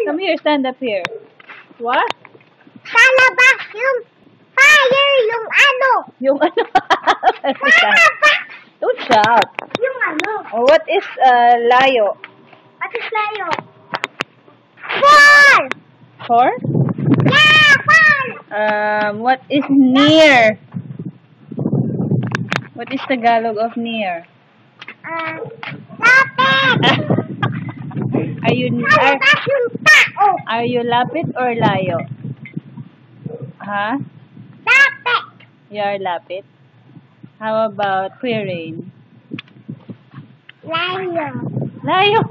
Come here, stand up here. What? Sa labas yung fire, yung ano. Yung ano? Sa labas. Don't shout. Yung ano. Oh, what is layo? What is layo? Fall. For? Yeah, fall. What is near? What is Tagalog of near? Lapit. Are you Sa labas yung tao. are you lapit or layo? Huh? Lapit. You are lapit. How about Quirine? Layo. Layo.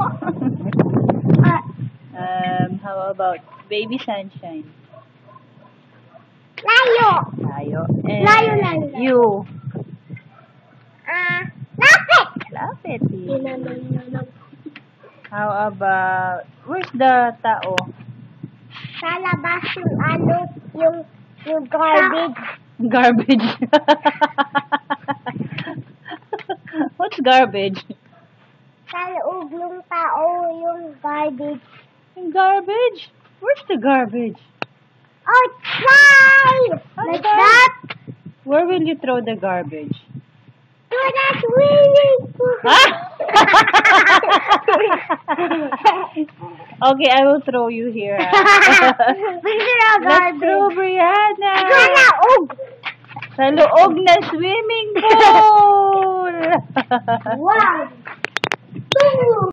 Uh, How about Baby Sunshine? layo. Layo. And Layo. you. Lapit. Lapit. How about, where's the tao? Sa labas yung ano, yung garbage. Garbage. What's garbage? Sa loob yung tao, yung garbage. Garbage? Where's the garbage? Outside! Like that? Where will you throw the garbage? To the swimming pool. Okay, I will throw you here. Where's the Let's garbage? throw Brianna. Sa laog. Sa loob na swimming pool. One, two.